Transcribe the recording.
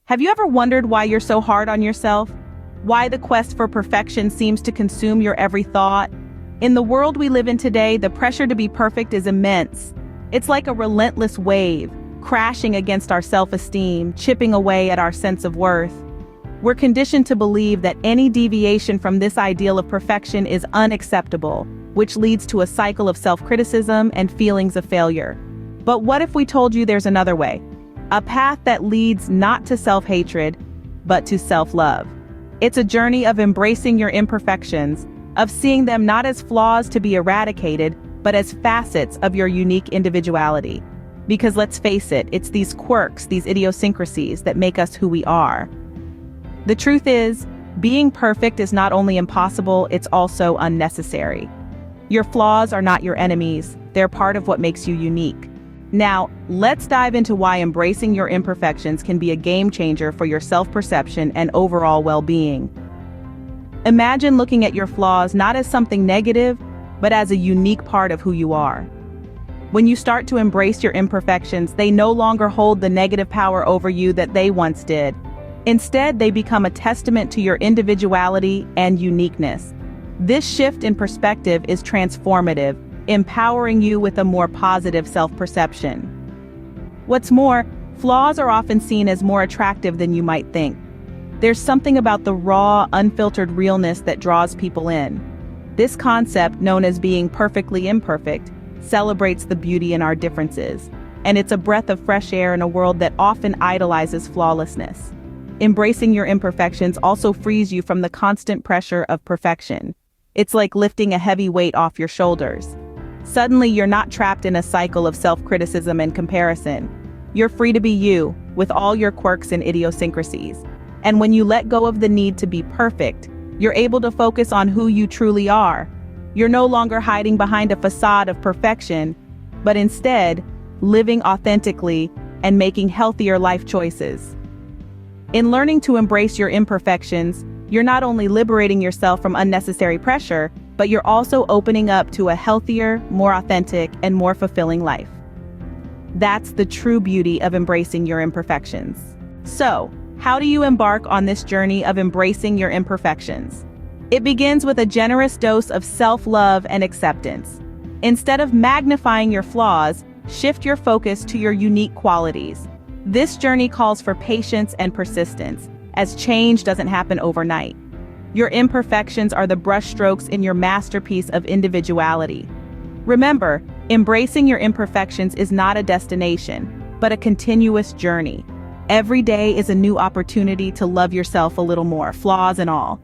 Have you ever wondered why you're so hard on yourself? Why the quest for perfection seems to consume your every thought? In the world we live in today, the pressure to be perfect is immense. It's like a relentless wave, crashing against our self-esteem, chipping away at our sense of worth. We're conditioned to believe that any deviation from this ideal of perfection is unacceptable, which leads to a cycle of self-criticism and feelings of failure. But what if we told you there's another way? A path that leads not to self-hatred, but to self-love. It's a journey of embracing your imperfections, of seeing them not as flaws to be eradicated, but as facets of your unique individuality. Because let's face it, it's these quirks, these idiosyncrasies that make us who we are. The truth is, being perfect is not only impossible, it's also unnecessary. Your flaws are not your enemies, they're part of what makes you unique. Now, let's dive into why embracing your imperfections can be a game changer for your self-perception and overall well-being. Imagine looking at your flaws not as something negative, but as a unique part of who you are. When you start to embrace your imperfections, they no longer hold the negative power over you that they once did. Instead, they become a testament to your individuality and uniqueness. This shift in perspective is transformative, empowering you with a more positive self-perception. What's more, flaws are often seen as more attractive than you might think. There's something about the raw, unfiltered realness that draws people in. This concept, known as being perfectly imperfect, celebrates the beauty in our differences, and it's a breath of fresh air in a world that often idolizes flawlessness. Embracing your imperfections also frees you from the constant pressure of perfection. It's like lifting a heavy weight off your shoulders. Suddenly, you're not trapped in a cycle of self-criticism and comparison. You're free to be you, with all your quirks and idiosyncrasies. And when you let go of the need to be perfect, you're able to focus on who you truly are. You're no longer hiding behind a facade of perfection, but instead, living authentically and making healthier life choices. In learning to embrace your imperfections, you're not only liberating yourself from unnecessary pressure, but you're also opening up to a healthier, more authentic, and more fulfilling life. That's the true beauty of embracing your imperfections. So, how do you embark on this journey of embracing your imperfections? It begins with a generous dose of self-love and acceptance. Instead of magnifying your flaws, shift your focus to your unique qualities. This journey calls for patience and persistence, as change doesn't happen overnight. Your imperfections are the brushstrokes in your masterpiece of individuality. Remember, embracing your imperfections is not a destination, but a continuous journey. Every day is a new opportunity to love yourself a little more, flaws and all.